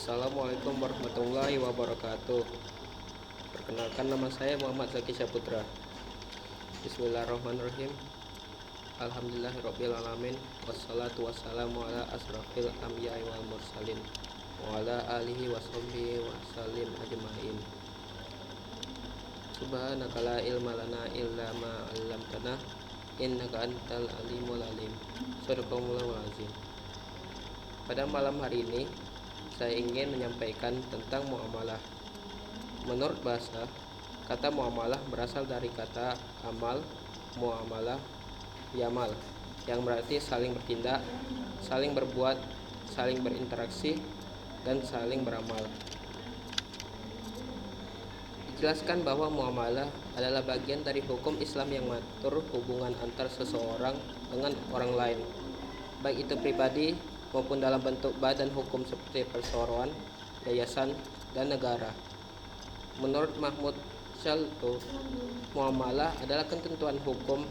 Assalamualaikum warahmatullahi wabarakatuh. Perkenalkan, nama saya Muhammad Zaki Syaputra. Bismillahirrahmanirrahim. Alhamdulillahirrabbilalamin. Wassalatu wassalamu ala asrafil anbiya'i wal mursalin wa ala alihi washabbihi wasallim ajma'in. Subhanaka la ilma lana illa ma 'allamtana innaka antal alimul alim. Shadaqallahul azim. Pada malam hari ini saya ingin menyampaikan tentang muamalah. Menurut bahasa, kata muamalah berasal dari kata amal, muamalah, yamal, yang berarti saling bertindak, saling berbuat, saling berinteraksi, dan saling beramal. Dijelaskan bahwa muamalah adalah bagian dari hukum Islam yang mengatur hubungan antar seseorang dengan orang lain, baik itu pribadi maupun dalam bentuk badan hukum seperti perseroan, yayasan, dan negara. Menurut Mahmud Shalto, muamalah adalah ketentuan hukum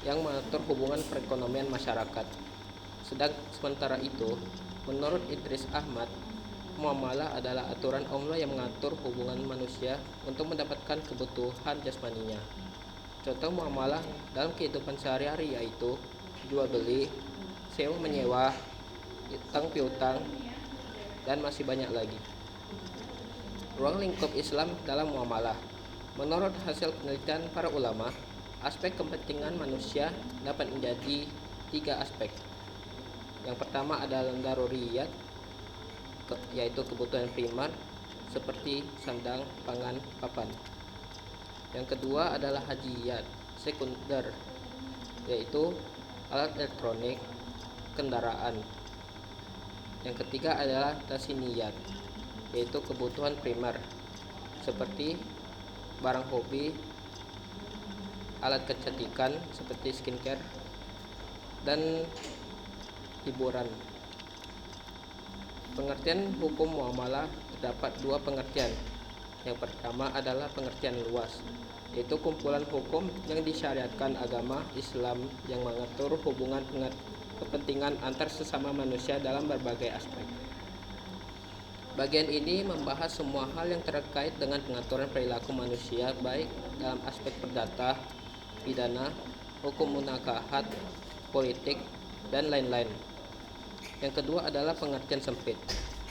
yang mengatur hubungan perekonomian masyarakat. Sementara itu, menurut Idris Ahmad, muamalah adalah aturan Allah yang mengatur hubungan manusia untuk mendapatkan kebutuhan jasmaninya. Contoh muamalah dalam kehidupan sehari-hari yaitu jual beli, sewa menyewa, utang piutang, dan masih banyak lagi. Ruang lingkup Islam dalam muamalah. Menurut hasil penelitian para ulama, aspek kepentingan manusia dapat menjadi 3 aspek. Yang pertama adalah daruriyat, yaitu kebutuhan primer seperti sandang, pangan, papan. Yang kedua adalah hajiyat, sekunder, yaitu alat elektronik, kendaraan. Yang ketiga adalah tasiniyat, yaitu kebutuhan primer seperti barang hobi, alat kecantikan seperti skincare, dan hiburan. Pengertian hukum muamalah terdapat 2 pengertian. Yang pertama adalah pengertian luas, yaitu kumpulan hukum yang disyariatkan agama Islam yang mengatur hubungan kepentingan antar sesama manusia dalam berbagai aspek. Bagian ini membahas semua hal yang terkait dengan pengaturan perilaku manusia, baik dalam aspek perdata, pidana, hukum munakahat, politik, dan lain-lain. Yang kedua adalah pengertian sempit,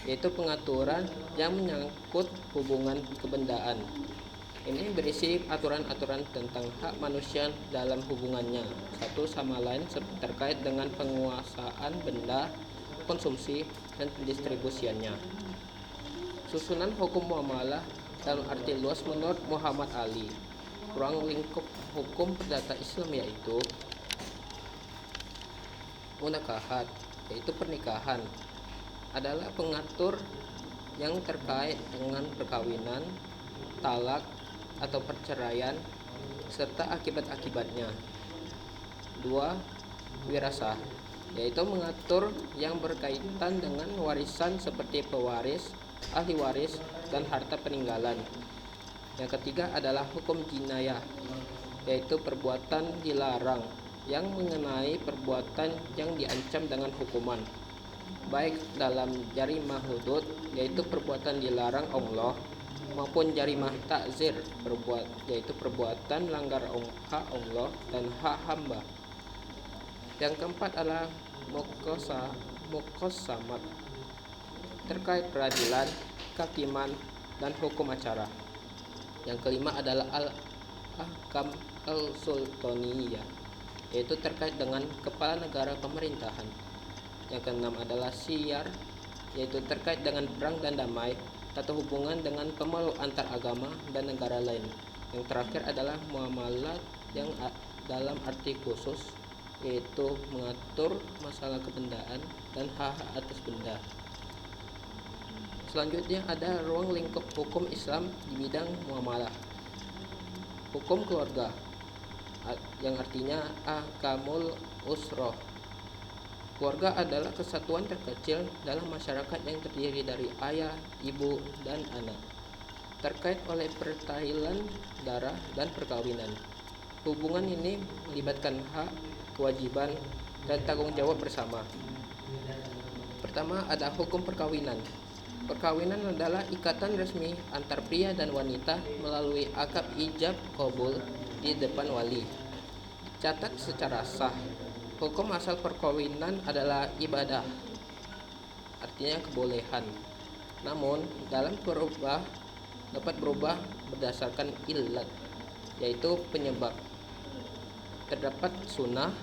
yaitu pengaturan yang menyangkut hubungan kebendaan. Ini berisi aturan-aturan tentang hak manusia dalam hubungannya satu sama lain terkait dengan penguasaan benda, konsumsi, dan pendistribusiannya. Susunan hukum muamalah dalam arti luas menurut Muhammad Ali. Ruang lingkup hukum perdata Islam yaitu munakahat, yaitu pernikahan, adalah pengatur yang terkait dengan perkawinan, talak, atau perceraian serta akibat-akibatnya. 2. Wirasah, yaitu mengatur yang berkaitan dengan warisan seperti pewaris, ahli waris, dan harta peninggalan. Yang ketiga adalah hukum jinayah, yaitu perbuatan dilarang yang mengenai perbuatan yang diancam dengan hukuman, baik dalam jarimah hudud, yaitu perbuatan dilarang Allah, maupun jarimah takzir, yaitu perbuatan melanggar hak Allah dan hak hamba. Yang keempat adalah muqasamat, terkait peradilan, kehakiman, dan hukum acara. Yang kelima adalah al-ahkam al-sultaniyah, yaitu terkait dengan kepala negara pemerintahan. Yang keenam adalah syiar, yaitu terkait dengan perang dan damai atau hubungan dengan pemeluk antar agama dan negara lain. Yang terakhir adalah muamalat yang dalam arti khusus, yaitu mengatur masalah kebendaan dan hak atas benda. Selanjutnya ada ruang lingkup hukum Islam di bidang muamalah. Hukum keluarga, yang artinya ahkamul usroh. Keluarga adalah kesatuan terkecil dalam masyarakat yang terdiri dari ayah, ibu, dan anak, terkait oleh pertahilan darah dan perkawinan. Hubungan ini melibatkan hak, kewajiban, dan tanggung jawab bersama. Pertama ada hukum perkawinan. Perkawinan adalah ikatan resmi antar pria dan wanita melalui akad ijab qabul di depan wali. Catat secara sah, hukum asal perkawinan adalah ibadah, artinya kebolehan. Namun, dapat berubah berdasarkan illat, yaitu penyebab. Terdapat sunnah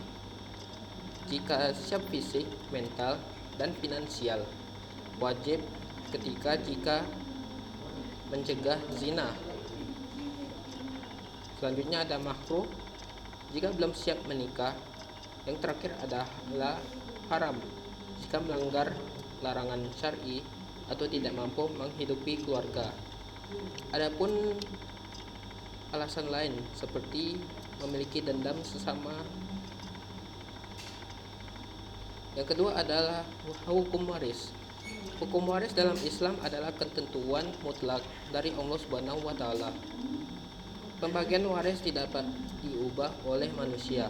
jika siap fisik, mental, dan finansial. Wajib jika mencegah zina. Selanjutnya ada makruh jika belum siap menikah. Yang terakhir adalah haram jika melanggar larangan syar'i atau tidak mampu menghidupi keluarga. Adapun alasan lain seperti memiliki dendam sesama. Yang kedua adalah hukum waris. Hukum waris dalam Islam adalah ketentuan mutlak dari Allah Subhanahu wa taala. Pembagian waris tidak dapat diubah oleh manusia.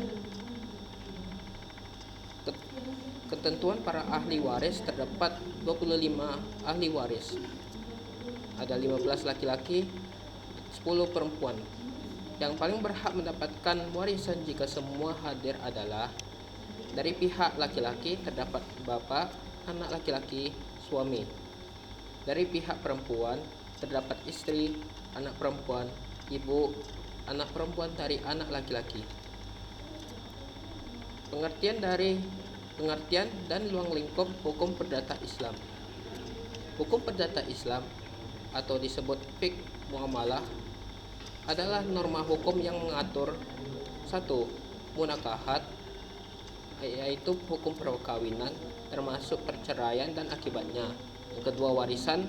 Ketentuan para ahli waris terdapat 25 ahli waris. Ada 15 laki-laki, 10 perempuan. Yang paling berhak mendapatkan warisan jika semua hadir adalah dari pihak laki-laki terdapat bapak, anak laki-laki, suami. Dari pihak perempuan terdapat istri, anak perempuan, ibu, anak perempuan dari anak laki-laki. Pengertian dan ruang lingkup hukum perdata Islam. Hukum perdata Islam atau disebut fiqh muamalah adalah norma hukum yang mengatur 1. Munakahat, yaitu hukum perkawinan termasuk perceraian dan akibatnya. Yang kedua, warisan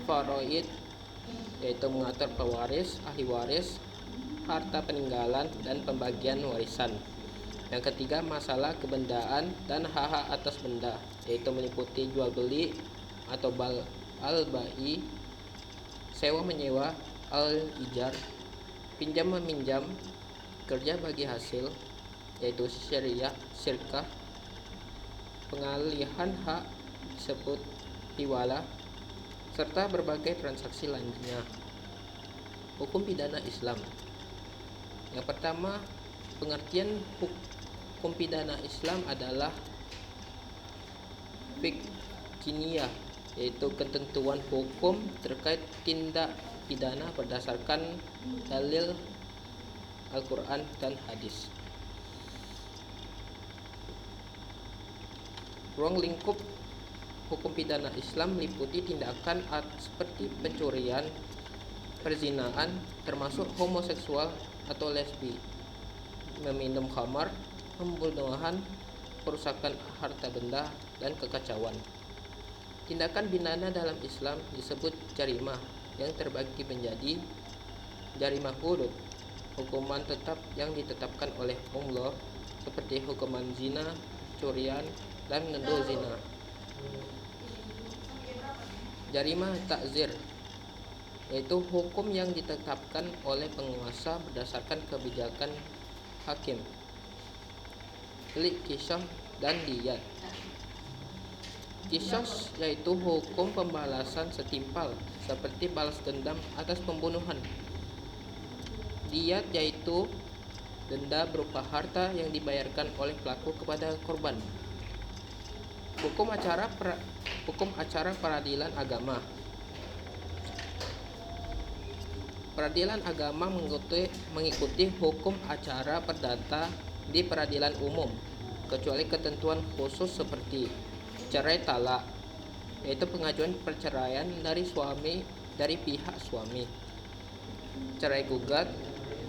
faraid, yaitu mengatur pewaris, ahli waris, harta peninggalan dan pembagian warisan. Yang ketiga, masalah kebendaan dan hak-hak atas benda, yaitu meliputi jual beli atau al-bai, sewa menyewa, al-ijar, pinjam meminjam, kerja bagi hasil, yaitu syirkah, pengalihan hak disebut hiwalah, serta berbagai transaksi lainnya. Hukum pidana Islam. Yang pertama, pengertian hukum pidana Islam adalah fiqh jinayah, yaitu ketentuan hukum terkait tindak pidana berdasarkan dalil Al-Quran dan hadis. Ruang lingkup hukum pidana Islam meliputi tindakan seperti pencurian, perzinaan, termasuk homoseksual atau lesbi, meminum khamar, pembunuhan, perusakan harta benda, dan kekacauan. Tindakan pidana dalam Islam disebut jarimah, yang terbagi menjadi jarimah hudud, hukuman tetap yang ditetapkan oleh Allah, seperti hukuman zina, curian, dan menuduh zina. Jarimah takzir, yaitu hukum yang ditetapkan oleh penguasa berdasarkan kebijakan hakim. Qisas dan diyat. Qisas yaitu hukum pembalasan setimpal seperti balas dendam atas pembunuhan. Diyat yaitu denda berupa harta yang dibayarkan oleh pelaku kepada korban. Hukum acara peradilan agama. Peradilan agama mengikuti hukum acara perdata di peradilan umum, kecuali ketentuan khusus seperti cerai talak, yaitu pengajuan perceraian dari pihak suami. Cerai gugat,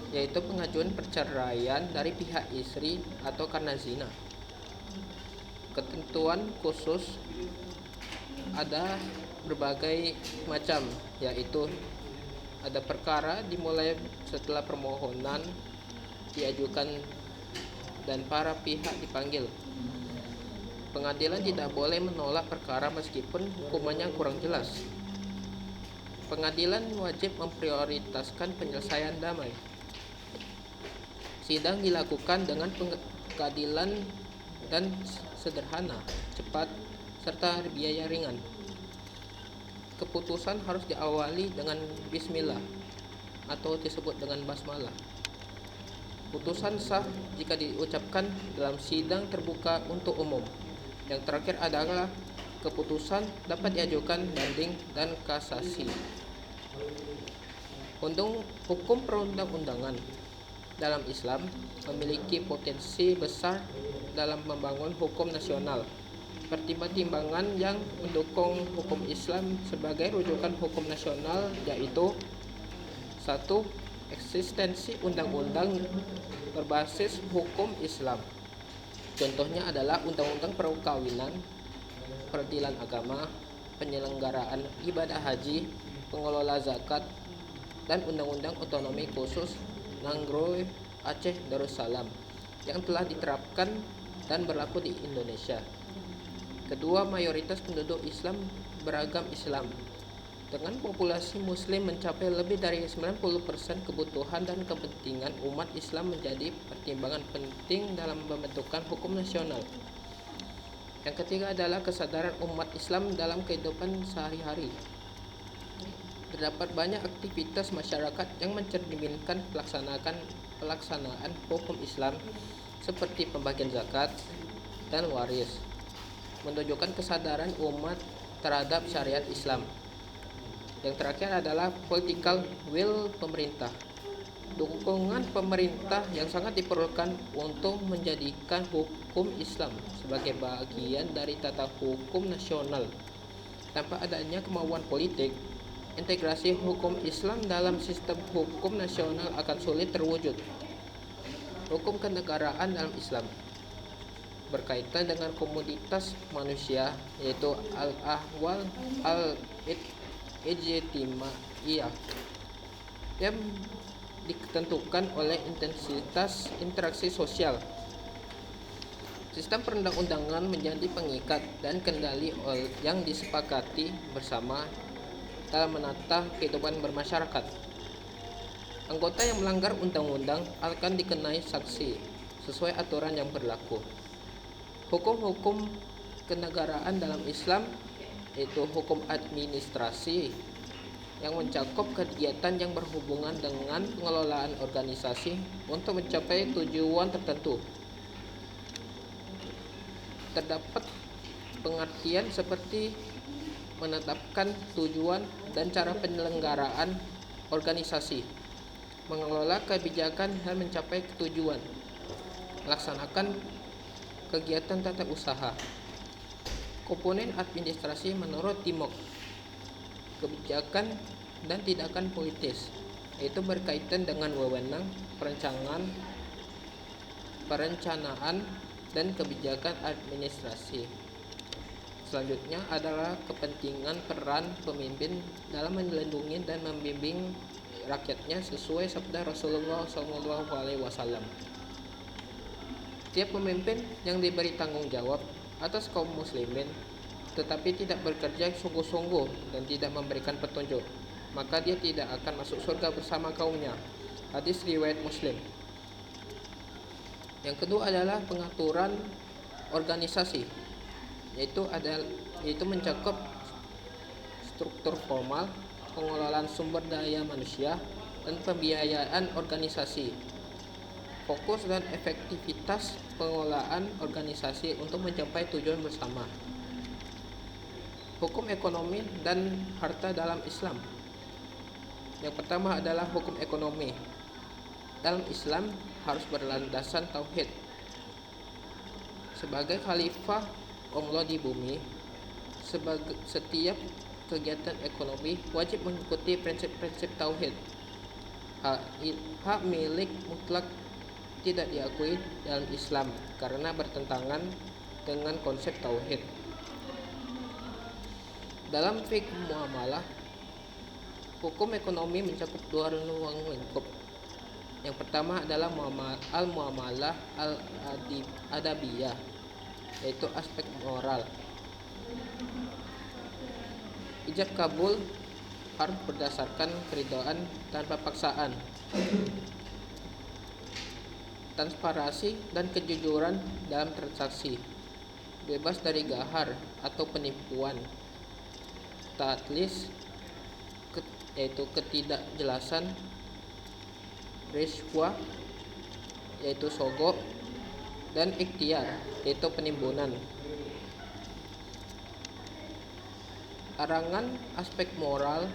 yaitu pengajuan perceraian dari pihak istri atau karena zina. Ketentuan khusus ada berbagai macam, yaitu ada perkara dimulai setelah permohonan diajukan dan para pihak dipanggil. Pengadilan tidak boleh menolak perkara meskipun hukumannya kurang jelas. Pengadilan wajib memprioritaskan penyelesaian damai. Sidang dilakukan dengan keadilan dan sederhana, cepat, serta biaya ringan. keputusan harus diawali dengan bismillah atau disebut dengan basmalah. Putusan sah jika diucapkan dalam sidang terbuka untuk umum. Yang terakhir adalah keputusan dapat diajukan banding dan kasasi. Hukum perundang-undangan dalam Islam memiliki potensi besar dalam membangun hukum nasional. Pertimbangan yang mendukung hukum Islam sebagai rujukan hukum nasional yaitu: 1. Eksistensi undang-undang berbasis hukum Islam. Contohnya adalah Undang-Undang Perkawinan, Peradilan Agama, Penyelenggaraan Ibadah Haji, Pengelola Zakat, dan Undang-Undang Otonomi Khusus Nanggro Aceh Darussalam yang telah diterapkan dan berlaku di Indonesia. Kedua, mayoritas penduduk Islam beragam Islam. Dengan populasi Muslim mencapai lebih dari 90%, kebutuhan dan kepentingan umat Islam menjadi pertimbangan penting dalam pembentukan hukum nasional. Yang ketiga adalah kesadaran umat Islam dalam kehidupan sehari-hari. Terdapat banyak aktivitas masyarakat yang mencerminkan pelaksanaan hukum Islam seperti pembagian zakat dan waris, menunjukkan kesadaran umat terhadap syariat Islam. Yang terakhir adalah political will pemerintah. Dukungan pemerintah yang sangat diperlukan untuk menjadikan hukum Islam sebagai bagian dari tata hukum nasional. Tanpa adanya kemauan politik, integrasi hukum Islam dalam sistem hukum nasional akan sulit terwujud. Hukum kenegaraan dalam Islam berkaitan dengan komoditas manusia, yaitu al-ahwal al-ijtimaiyah yang ditentukan oleh intensitas interaksi sosial. Sistem perundang-undangan menjadi pengikat dan kendali yang disepakati bersama dalam menata kehidupan bermasyarakat. Anggota yang melanggar undang-undang akan dikenai sanksi sesuai aturan yang berlaku. Hukum-hukum kenegaraan dalam Islam yaitu hukum administrasi yang mencakup kegiatan yang berhubungan dengan pengelolaan organisasi untuk mencapai tujuan tertentu. Terdapat pengertian seperti menetapkan tujuan dan cara penyelenggaraan organisasi, mengelola kebijakan dan mencapai tujuan, melaksanakan kegiatan tata usaha. Komponen administrasi menurut Timok, kebijakan dan tindakan politis, yaitu berkaitan dengan wewenang, perencanaan, dan kebijakan administrasi. Selanjutnya adalah kepentingan peran pemimpin dalam melindungi dan membimbing rakyatnya sesuai sabda Rasulullah SAW. Tiap pemimpin yang diberi tanggung jawab atas kaum muslimin tetapi tidak bekerja sungguh-sungguh dan tidak memberikan petunjuk, maka dia tidak akan masuk surga bersama kaumnya. Hadis riwayat Muslim. Yang kedua adalah pengaturan organisasi, yaitu mencakup struktur formal, pengelolaan sumber daya manusia, dan pembiayaan organisasi. Fokus dan efektivitas pengelolaan organisasi untuk mencapai tujuan bersama. Hukum ekonomi dan harta dalam Islam. Yang pertama adalah hukum ekonomi. Dalam Islam harus berlandasan tauhid. Sebagai khalifah Allah di bumi, setiap kegiatan ekonomi wajib mengikuti prinsip-prinsip tauhid. Hak milik mutlak tidak diakui dalam Islam karena bertentangan dengan konsep tauhid. Dalam fikih muamalah, hukum ekonomi mencakup dua ruang lingkup. Yang pertama adalah al-muamalah al-adabiyah, yaitu aspek moral. Ijab kabul harus berdasarkan keridhaan tanpa paksaan. Transparansi dan kejujuran dalam transaksi, bebas dari gahar atau penipuan. tadlis, yaitu ketidakjelasan, rishwah, yaitu sogok, dan ikhtiar, yaitu penimbunan. Larangan aspek moral,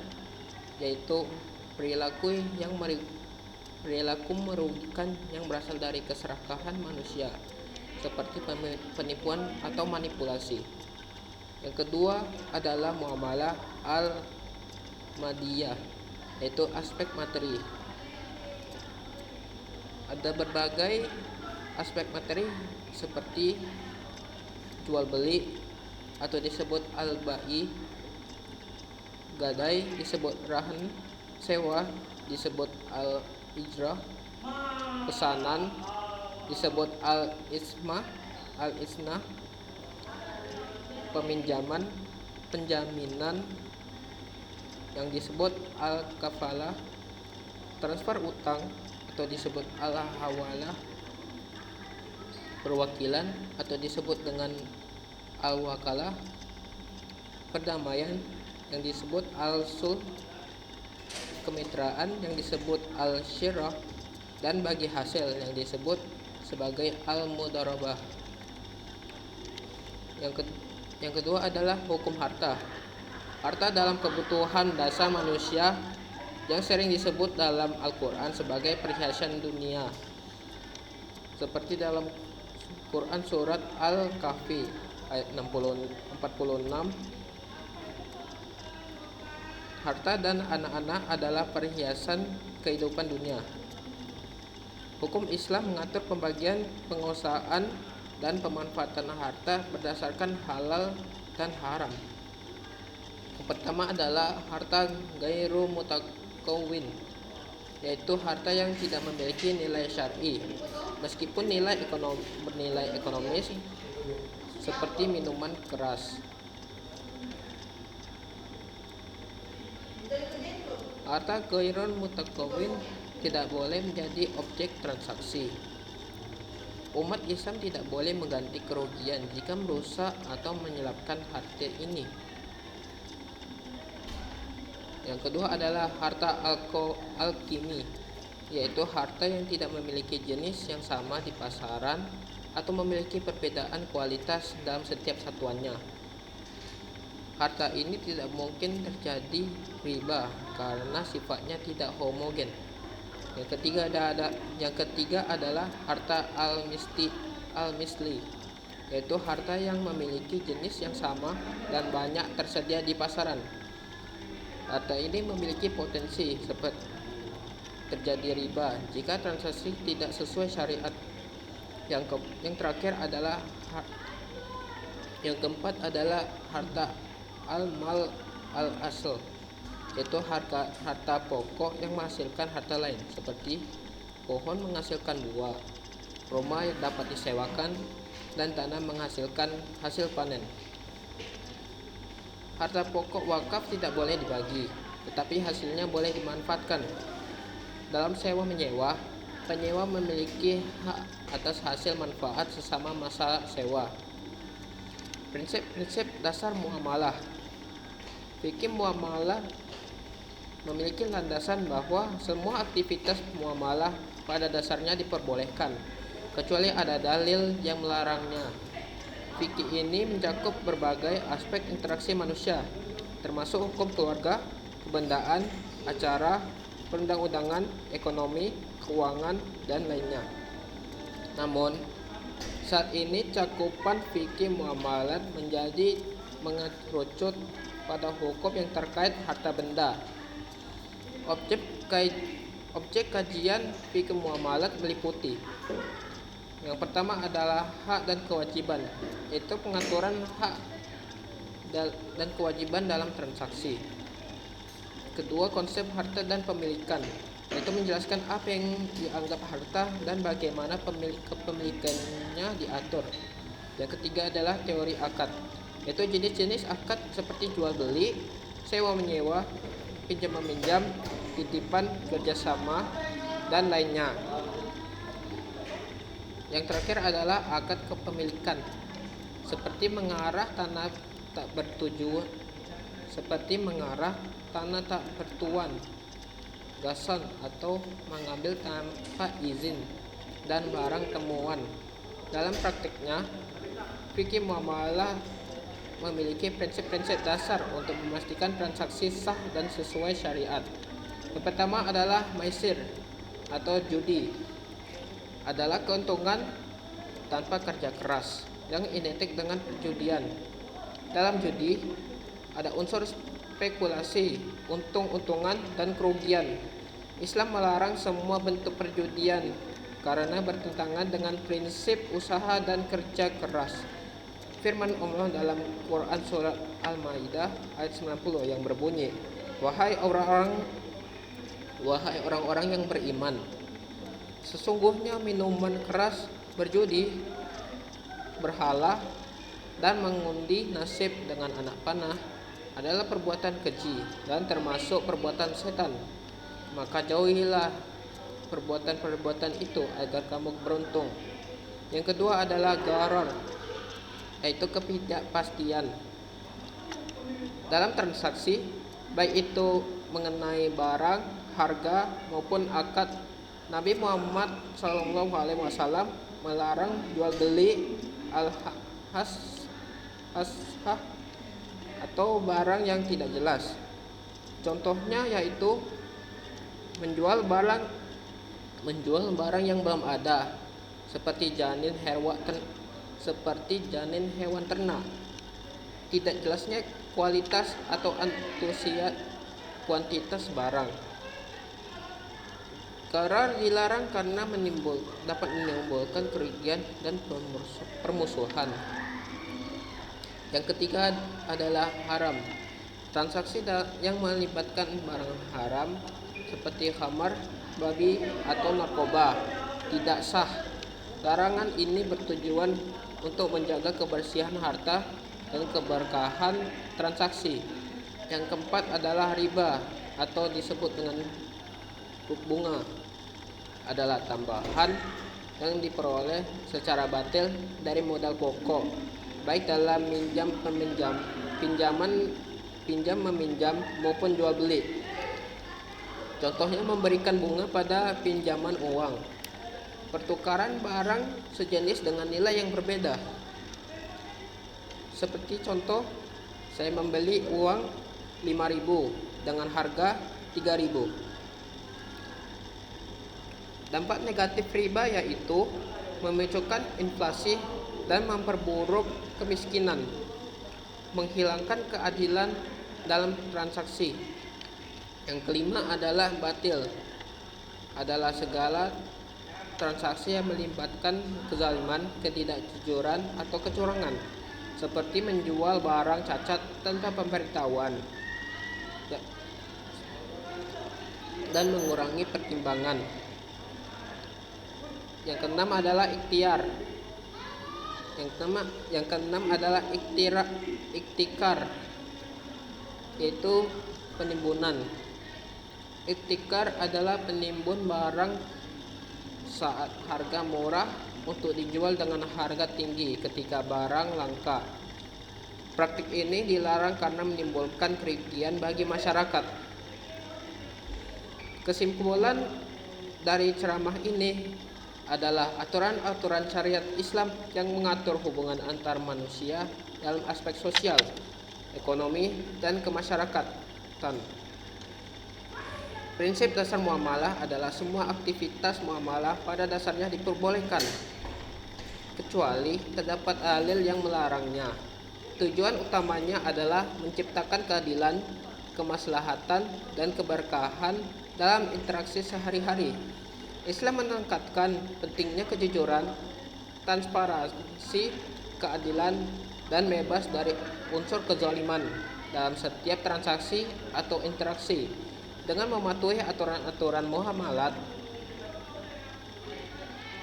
yaitu perilaku merugikan yang berasal dari keserakahan manusia, seperti penipuan atau manipulasi. Yang kedua adalah muamalah al-madiyah, yaitu aspek materi. Ada berbagai aspek materi seperti jual beli atau disebut al-bai, gadai disebut rahan, sewa disebut al-ijrah, pesanan disebut al-isnah, penjaminan yang disebut al-kafalah, transfer utang atau disebut al-hawalah, perwakilan atau disebut dengan al-wakalah, perdamaian yang disebut al-sulh, kemitraan yang disebut al-syirah, dan bagi hasil yang disebut sebagai al-mudharabah. Yang kedua adalah hukum harta. Harta dalam kebutuhan dasar manusia yang sering disebut dalam Al-Quran sebagai perhiasan dunia, seperti dalam Quran surat Al-Kahfi ayat 46. Harta dan anak-anak adalah perhiasan kehidupan dunia. Hukum Islam mengatur pembagian, penguasaan, dan pemanfaatan harta berdasarkan halal dan haram. Yang pertama adalah harta ghairu mutakawwin, yaitu harta yang tidak memiliki nilai syar'i, meskipun bernilai ekonomis, seperti minuman keras. Harta ghairu mutakawwin tidak boleh menjadi objek transaksi. Umat Islam tidak boleh mengganti kerugian jika merusak atau menyelapkan harta ini. Yang kedua adalah harta alkimi, yaitu harta yang tidak memiliki jenis yang sama di pasaran atau memiliki perbedaan kualitas dalam setiap satuannya. Harta ini tidak mungkin terjadi riba karena sifatnya tidak homogen. Yang ketiga adalah harta al-misli, yaitu harta yang memiliki jenis yang sama dan banyak tersedia di pasaran. Harta ini memiliki potensi seperti terjadi riba jika transaksi tidak sesuai syariat. Yang keempat adalah harta al-mal al-asl, yaitu harta pokok yang menghasilkan harta lain, seperti pohon menghasilkan buah, rumah yang dapat disewakan, dan tanah menghasilkan hasil panen. Harta pokok wakaf tidak boleh dibagi, tetapi hasilnya boleh dimanfaatkan. Dalam sewa menyewa, penyewa memiliki hak atas hasil manfaat sesama masa sewa. Prinsip dasar muamalah. Fikih muamalah memiliki landasan bahwa semua aktivitas muamalah pada dasarnya diperbolehkan, kecuali ada dalil yang melarangnya. Fikih ini mencakup berbagai aspek interaksi manusia, termasuk hukum keluarga, kebendaan, acara, perundang-undangan, ekonomi, keuangan, dan lainnya. Namun, saat ini cakupan fikih muamalat menjadi mengerucut pada hukum yang terkait harta benda. Objek kajian fikih muamalat meliputi: yang pertama adalah hak dan kewajiban, yaitu pengaturan hak dan kewajiban dalam transaksi. Kedua, konsep harta dan pemilikan, yaitu menjelaskan apa yang dianggap harta dan bagaimana kepemilikannya diatur. Yang ketiga adalah teori akad, yaitu jenis-jenis akad seperti jual beli, sewa menyewa, pinjam meminjam, titipan, kerjasama, dan lainnya. Yang terakhir adalah akad kepemilikan, seperti mengarah tanah tak bertujuan seperti mengarah tanah tak bertuan, gasan atau mengambil tanpa izin, dan barang temuan. Dalam praktiknya, fikih muamalah memiliki prinsip-prinsip dasar untuk memastikan transaksi sah dan sesuai syariat. Yang pertama adalah maisir atau judi, adalah keuntungan tanpa kerja keras yang identik dengan perjudian. Dalam judi ada unsur spekulasi, untung-untungan, dan kerugian. Islam melarang semua bentuk perjudian karena bertentangan dengan prinsip usaha dan kerja keras. Firman Allah dalam Quran surat Al-Maidah ayat 90 yang berbunyi, Wahai orang-orang yang beriman, sesungguhnya minuman keras, berjudi, berhala, dan mengundi nasib dengan anak panah adalah perbuatan keji dan termasuk perbuatan setan. Maka jauhilah perbuatan-perbuatan itu agar kamu beruntung. Yang kedua adalah gharar, yaitu ketidakpastian dalam transaksi, baik itu mengenai barang, harga, maupun akad. Nabi Muhammad SAW melarang jual beli al-hashah atau barang yang tidak jelas. Contohnya yaitu menjual barang yang belum ada, seperti janin hewan ternak. Tidak jelasnya kualitas atau kuantitas barang. Gharar dilarang karena dapat menimbulkan kerugian dan permusuhan. Yang ketiga adalah haram. Transaksi yang melibatkan barang haram seperti khamar, babi, atau narkoba tidak sah. Larangan ini bertujuan untuk menjaga kebersihan harta dan keberkahan transaksi. Yang keempat adalah riba atau disebut dengan bunga, adalah tambahan yang diperoleh secara batil dari modal pokok, baik dalam pinjam meminjam maupun jual beli. Contohnya memberikan bunga pada pinjaman uang, pertukaran barang sejenis dengan nilai yang berbeda. Seperti contoh, saya membeli uang 5.000 dengan harga 3.000. Dampak negatif riba yaitu memicukan inflasi dan memperburuk kemiskinan, menghilangkan keadilan dalam transaksi. Yang kelima adalah batil, adalah segala transaksi yang melibatkan kezaliman, ketidakjujuran, atau kecurangan, seperti menjual barang cacat tanpa pemberitahuan dan mengurangi pertimbangan. Yang keenam adalah ikhtiar. Yang keenam adalah iktikar, yaitu penimbunan. Iktikar adalah penimbun barang saat harga murah untuk dijual dengan harga tinggi ketika barang langka. Praktik ini dilarang karena menimbulkan kerugian bagi masyarakat. Kesimpulan dari ceramah ini adalah aturan-aturan syariat Islam yang mengatur hubungan antar manusia dalam aspek sosial, ekonomi, dan kemasyarakatan. Prinsip dasar muamalah adalah semua aktivitas muamalah pada dasarnya diperbolehkan, kecuali terdapat dalil yang melarangnya. Tujuan utamanya adalah menciptakan keadilan, kemaslahatan, dan keberkahan dalam interaksi sehari-hari. Islam menekankan pentingnya kejujuran, transparansi, keadilan, dan bebas dari unsur kezaliman dalam setiap transaksi atau interaksi. Dengan mematuhi aturan-aturan muamalat,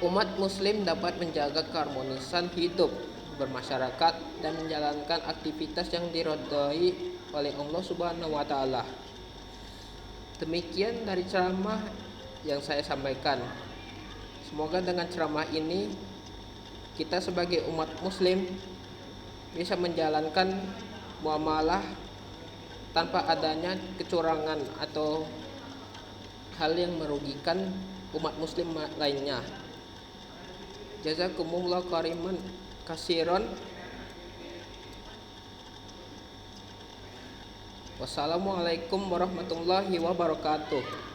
umat muslim dapat menjaga keharmonisan hidup bermasyarakat dan menjalankan aktivitas yang diridhai oleh Allah Subhanahu wa taala. Demikian dari ceramah yang saya sampaikan. Semoga dengan ceramah ini kita sebagai umat muslim bisa menjalankan muamalah tanpa adanya kecurangan atau hal yang merugikan umat muslim lainnya. Jazakumullah khairan kasiron. Wassalamualaikum warahmatullahi wabarakatuh.